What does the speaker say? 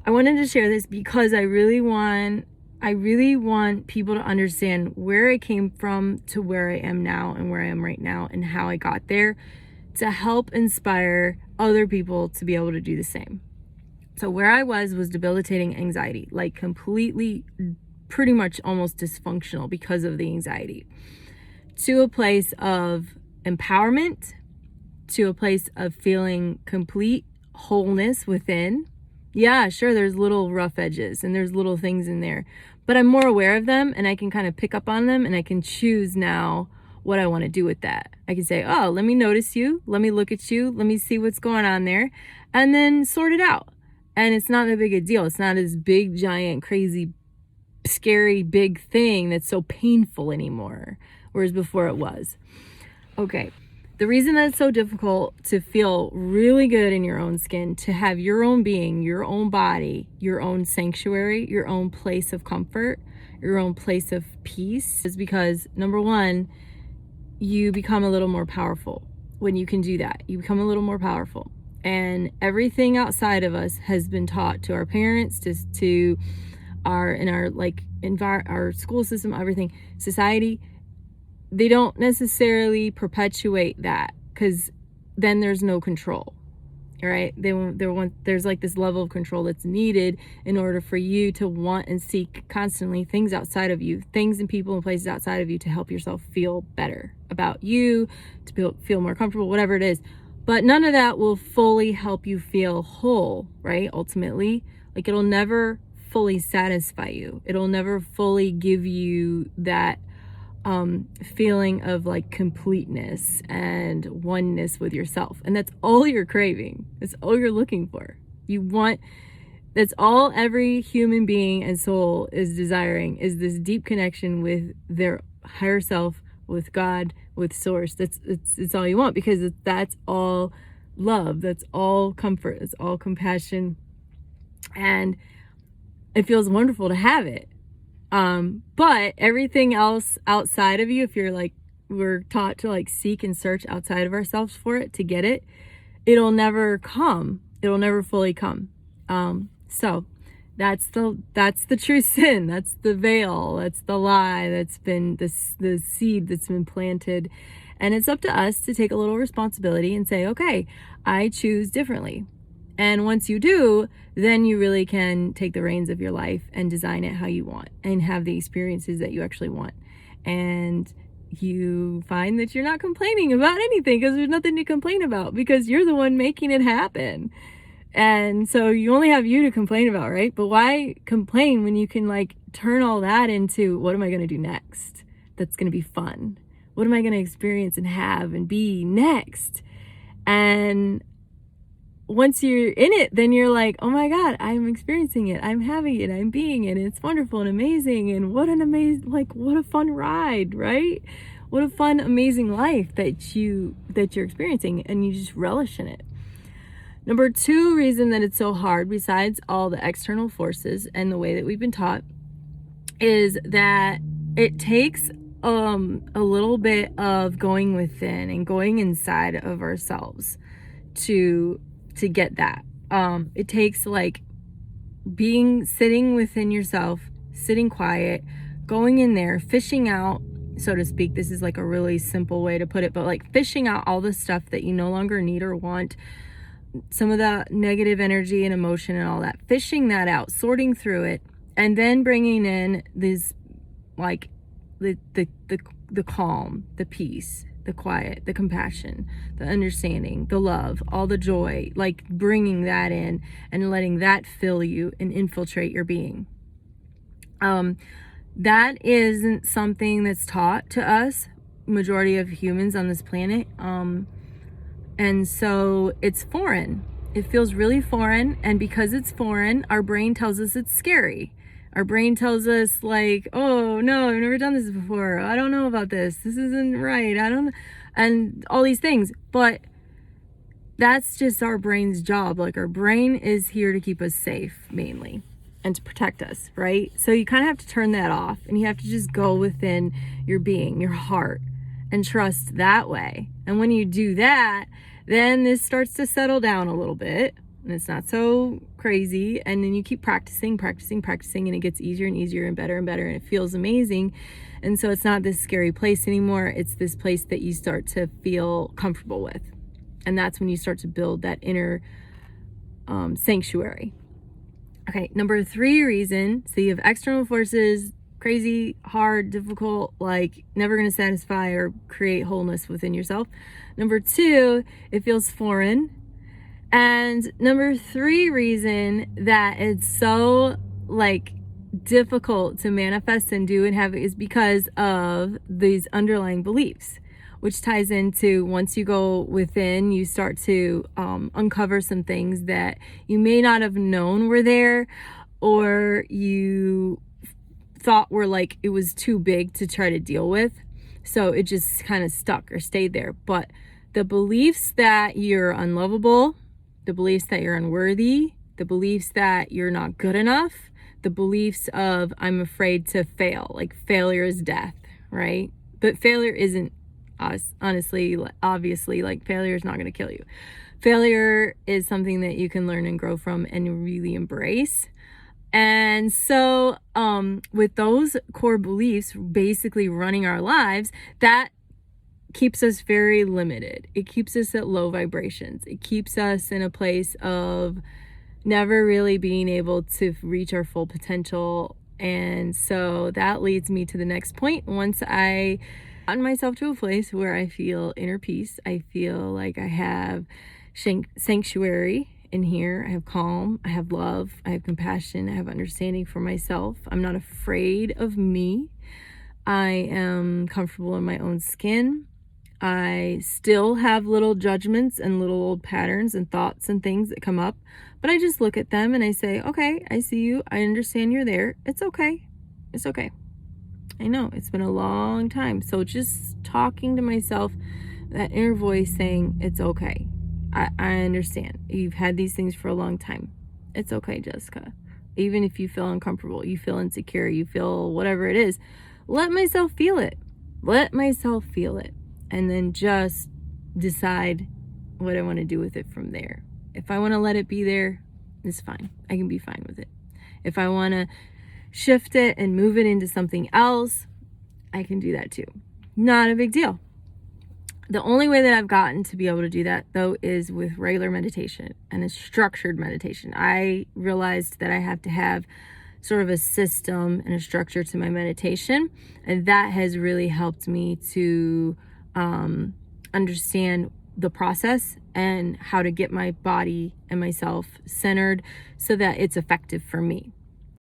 I wanted to share this because I really want people to understand where I came from to where I am now and where I am right now and how I got there, to help inspire other people to be able to do the same. So where I was debilitating anxiety, like completely, pretty much almost dysfunctional because of the anxiety, to a place of empowerment, to a place of feeling complete wholeness within. Yeah, sure, there's little rough edges and there's little things in there, but I'm more aware of them and I can kind of pick up on them and I can choose now what I want to do with that. I can say, oh, let me notice you, let me look at you, let me see what's going on there, and then sort it out. And it's not that big a deal. It's not this big, giant, crazy, scary, big thing that's so painful anymore, whereas before it was. Okay. The reason that it's so difficult to feel really good in your own skin, to have your own being, your own body, your own sanctuary, your own place of comfort, your own place of peace, is because, number one, you become a little more powerful when you can do that. You become a little more powerful. And everything outside of us has been taught to our parents, to our our school system, everything, society. They don't necessarily perpetuate that, because then there's no control, right? There's like this level of control that's needed in order for you to want and seek constantly things outside of you, things and people and places outside of you, to help yourself feel better about you, to feel more comfortable, whatever it is. But none of that will fully help you feel whole, right? Ultimately, like, it'll never fully satisfy you. It'll never fully give you that feeling of like completeness and oneness with yourself. And that's all you're craving. That's all you're looking for. That's all every human being and soul is desiring, is this deep connection with their higher self, with God, with source. It's all you want, because that's all love. That's all comfort. It's all compassion. And it feels wonderful to have it. But everything else outside of you, if you're like, we're taught to like seek and search outside of ourselves for it to get it, it'll never come. It'll never fully come. So that's the true sin. That's the veil. That's the lie. That's been the seed that's been planted. And it's up to us to take a little responsibility and say, okay, I choose differently. And once you do, then you really can take the reins of your life and design it how you want and have the experiences that you actually want. And you find that you're not complaining about anything, because there's nothing to complain about, because you're the one making it happen. And so you only have you to complain about, right? But why complain when you can like turn all that into, what am I going to do next that's going to be fun? What am I going to experience and have and be next? And once you're in it, then you're like, oh my God, I'm experiencing it, I'm having it, I'm being it, and it's wonderful and amazing, and what a fun ride, right? What a fun, amazing life that you're experiencing, and you just relish in it. Number two reason that it's so hard, besides all the external forces and the way that we've been taught, is that it takes a little bit of going within and going inside of ourselves to get that. It takes like sitting within yourself, sitting quiet, going in there, fishing out, so to speak. This is like a really simple way to put it, but like fishing out all the stuff that you no longer need or want, some of that negative energy and emotion and all that, fishing that out, sorting through it, and then bringing in this like the calm, the peace, the quiet, the compassion, the understanding, the love, all the joy, like bringing that in and letting that fill you and infiltrate your being. That isn't something that's taught to us, majority of humans on this planet. And so it's foreign. It feels really foreign. And because it's foreign, our brain tells us it's scary. Our brain tells us like, oh no, I've never done this before. I don't know about this. This isn't right. And all these things. But that's just our brain's job. Like, our brain is here to keep us safe mainly and to protect us, right? So you kind of have to turn that off, and you have to just go within your being, your heart, and trust that way. And when you do that, then this starts to settle down a little bit, and it's not so crazy, and then you keep practicing, and it gets easier and easier and better, and it feels amazing. And so it's not this scary place anymore. It's this place that you start to feel comfortable with. And that's when you start to build that inner sanctuary. Okay, number 3 reason, so you have external forces, crazy, hard, difficult, like never going to satisfy or create wholeness within yourself. Number 2, it feels foreign. And number 3 reason that it's so like difficult to manifest and do and have is because of these underlying beliefs, which ties into once you go within, you start to uncover some things that you may not have known were there, or you thought were like it was too big to try to deal with. So it just kind of stuck or stayed there. But the beliefs that you're unlovable, the beliefs that you're unworthy, the beliefs that you're not good enough, the beliefs of I'm afraid to fail, like failure is death, right? But failure isn't honestly, obviously, like failure is not going to kill you. Failure is something that you can learn and grow from and really embrace. And so with those core beliefs basically running our lives, that keeps us very limited. It keeps us at low vibrations. It keeps us in a place of never really being able to reach our full potential. And so that leads me to the next point. Once I gotten myself to a place where I feel inner peace, I feel like I have sanctuary in here. I have calm, I have love, I have compassion, I have understanding for myself. I'm not afraid of me. I am comfortable in my own skin. I still have little judgments and little old patterns and thoughts and things that come up, but I just look at them and I say, okay, I see you. I understand you're there. It's okay. It's okay. I know it's been a long time. So just talking to myself, that inner voice saying, it's okay. I understand. You've had these things for a long time. It's okay, Jessica. Even if you feel uncomfortable, you feel insecure, you feel whatever it is, let myself feel it. Let myself feel it. And then just decide what I want to do with it from there. If I want to let it be there, it's fine. I can be fine with it. If I want to shift it and move it into something else, I can do that too. Not a big deal. The only way that I've gotten to be able to do that, though, is with regular meditation and a structured meditation. I realized that I have to have sort of a system and a structure to my meditation, and that has really helped me to understand the process and how to get my body and myself centered so that it's effective for me.